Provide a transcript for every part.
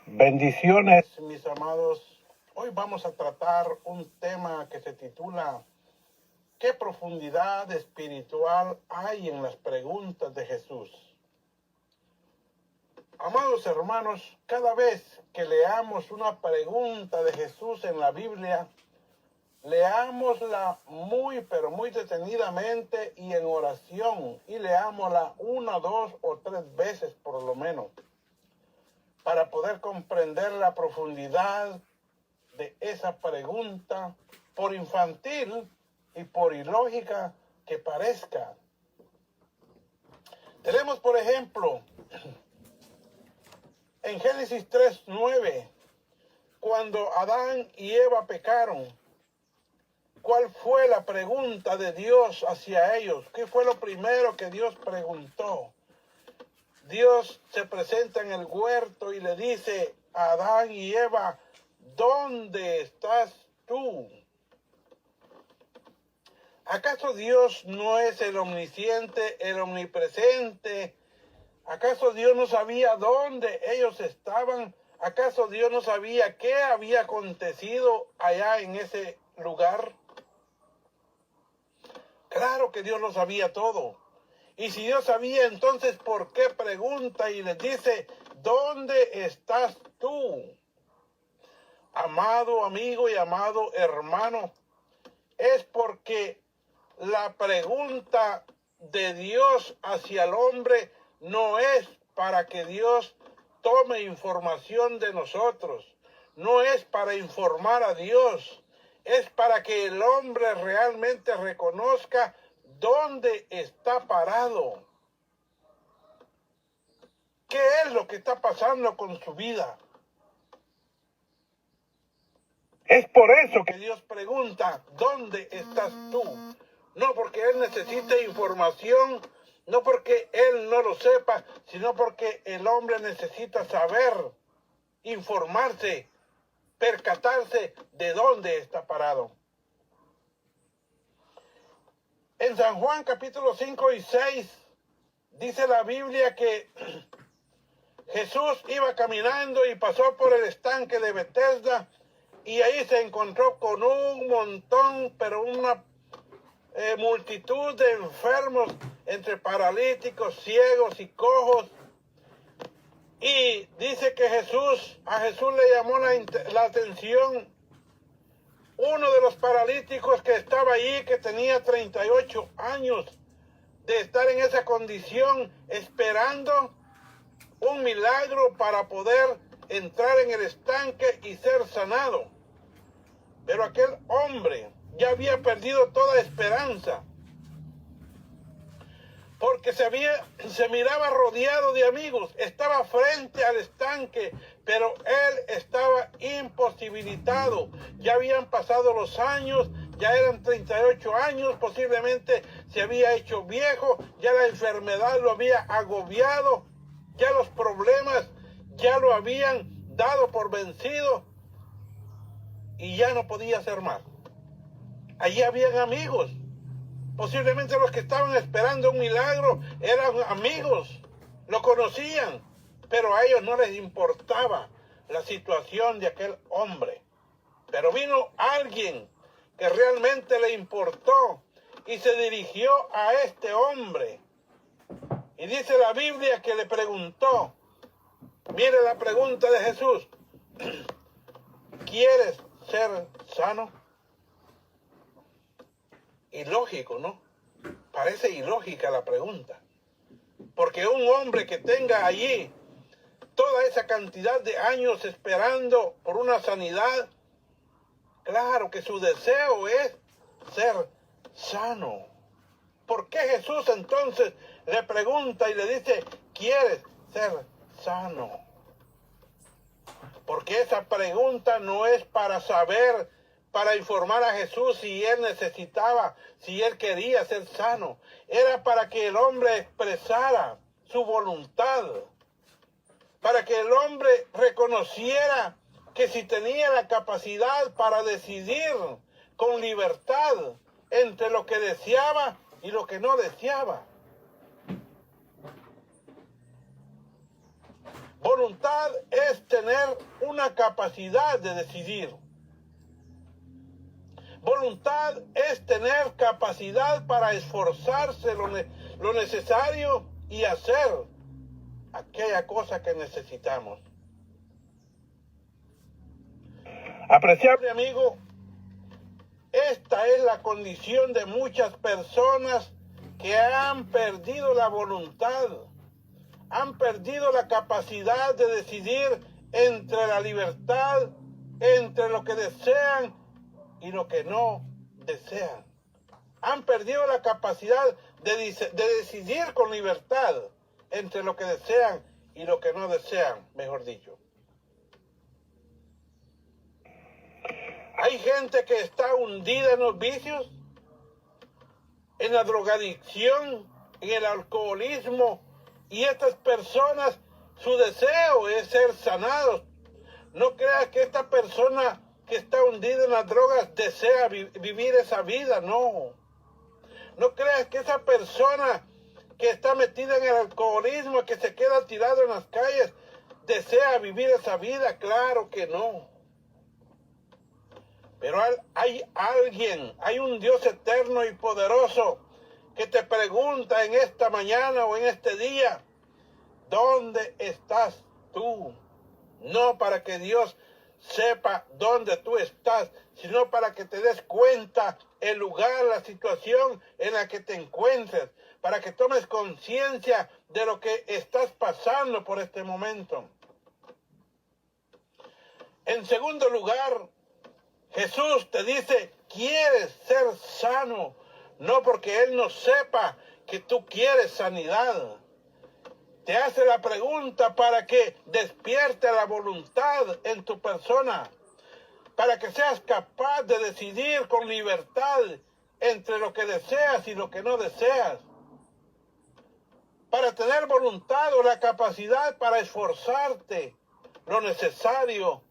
Bendiciones, mis amados. Hoy vamos a tratar un tema que se titula ¿qué profundidad espiritual hay en las preguntas de Jesús? Amados hermanos, cada vez que leamos una pregunta de Jesús en la Biblia, leámosla muy detenidamente y en oración, y leámosla 1, 2 o 3 veces por lo menos, para poder comprender la profundidad de esa pregunta, por infantil y por ilógica que parezca. Tenemos, por ejemplo, en Génesis 3:9, cuando Adán y Eva pecaron, ¿cuál fue la pregunta de Dios hacia ellos? ¿Qué fue lo primero que Dios preguntó? Dios se presenta en el huerto y le dice a Adán y Eva, ¿dónde estás tú? ¿Acaso Dios no es el omnisciente, el omnipresente? ¿Acaso Dios no sabía dónde ellos estaban? ¿Acaso Dios no sabía qué había acontecido allá en ese lugar? Claro que Dios lo sabía todo. Y si Dios sabía, entonces, ¿por qué pregunta y les dice, ¿dónde estás tú? Amado amigo y amado hermano, es porque la pregunta de Dios hacia el hombre no es para que Dios tome información de nosotros, no es para informar a Dios, es para que el hombre realmente reconozca dónde está parado. ¿Qué es lo que está pasando con su vida? Es por eso que Dios pregunta, ¿dónde estás tú? No porque Él necesite información, no porque Él no lo sepa, sino porque el hombre necesita saber, informarse, percatarse de dónde está parado. En San Juan capítulo 5 y 6 dice la Biblia que Jesús iba caminando y pasó por el estanque de Betesda y ahí se encontró con un montón, pero una multitud de enfermos, entre paralíticos, ciegos y cojos. Y dice que a Jesús le llamó la atención uno de los paralíticos que estaba allí, que tenía 38 años de estar en esa condición, esperando un milagro para poder entrar en el estanque y ser sanado. Pero aquel hombre ya había perdido toda esperanza, porque se miraba rodeado de amigos, estaba frente al estanque, pero él estaba imposibilitado. Ya habían pasado los años, ya eran 38 años, posiblemente se había hecho viejo, ya la enfermedad lo había agobiado, ya los problemas ya lo habían dado por vencido y ya no podía hacer más. Allí habían amigos. Posiblemente los que estaban esperando un milagro eran amigos, lo conocían, pero a ellos no les importaba la situación de aquel hombre. Pero vino alguien que realmente le importó y se dirigió a este hombre. Y dice la Biblia que le preguntó, mire la pregunta de Jesús, ¿quieres ser sano? Ilógico, ¿no? Parece ilógica la pregunta. Porque un hombre que tenga allí toda esa cantidad de años esperando por una sanidad, claro que su deseo es ser sano. ¿Por qué Jesús entonces le pregunta y le dice, ¿quieres ser sano? Porque esa pregunta no es para saber, para informar a Jesús si él necesitaba, si él quería ser sano. Era para que el hombre expresara su voluntad. Para que el hombre reconociera que si tenía la capacidad para decidir con libertad entre lo que deseaba y lo que no deseaba. Voluntad es tener una capacidad de decidir. Voluntad es tener capacidad para esforzarse lo necesario y hacer aquella cosa que necesitamos. Apreciable amigo, esta es la condición de muchas personas que han perdido la voluntad, han perdido la capacidad de decidir entre la libertad, entre lo que desean y lo que no desean. Han perdido la capacidad de decidir con libertad entre lo que desean y lo que no desean, mejor dicho. Hay gente que está hundida en los vicios, en la drogadicción, en el alcoholismo, y estas personas, su deseo es ser sanados. No creas que esta persona que está hundida en las drogas desea vivir esa vida, no. No creas que esa persona que está metida en el alcoholismo, que se queda tirado en las calles, desea vivir esa vida, claro que no. Pero hay alguien, hay un Dios eterno y poderoso que te pregunta en esta mañana o en este día, ¿dónde estás tú? No para que Dios sepa dónde tú estás, sino para que te des cuenta el lugar, la situación en la que te encuentres, para que tomes conciencia de lo que estás pasando por este momento. En segundo lugar, Jesús te dice, ¿quieres ser sano? No porque Él no sepa que tú quieres sanidad. Te hace la pregunta para que despierte la voluntad en tu persona, para que seas capaz de decidir con libertad entre lo que deseas y lo que no deseas, para tener voluntad o la capacidad para esforzarte lo necesario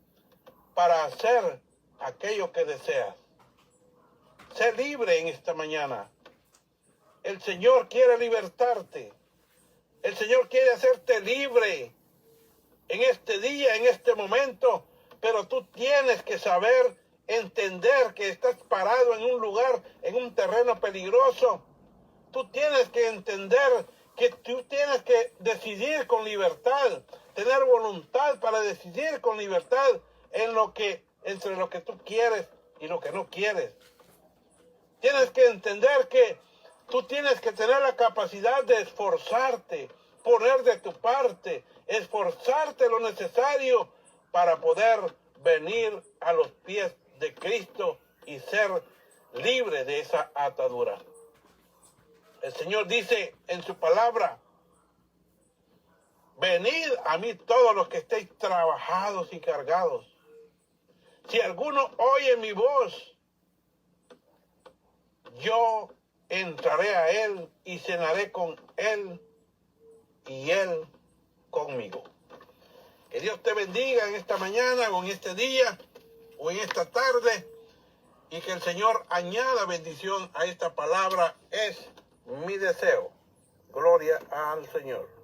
para hacer aquello que deseas. Sé libre en esta mañana. El Señor quiere libertarte. El Señor quiere hacerte libre en este día, en este momento, pero tú tienes que saber, entender que estás parado en un lugar, en un terreno peligroso. Tú tienes que entender que tú tienes que decidir con libertad, tener voluntad para decidir con libertad entre lo que tú quieres y lo que no quieres. Tienes que entender que tú tienes que tener la capacidad de esforzarte, poner de tu parte, esforzarte lo necesario para poder venir a los pies de Cristo y ser libre de esa atadura. El Señor dice en su palabra, venid a mí todos los que estéis trabajados y cargados. Si alguno oye mi voz, yo entraré a él y cenaré con él y él conmigo. Que Dios te bendiga en esta mañana o en este día o en esta tarde y que el Señor añada bendición a esta palabra es mi deseo. Gloria al Señor.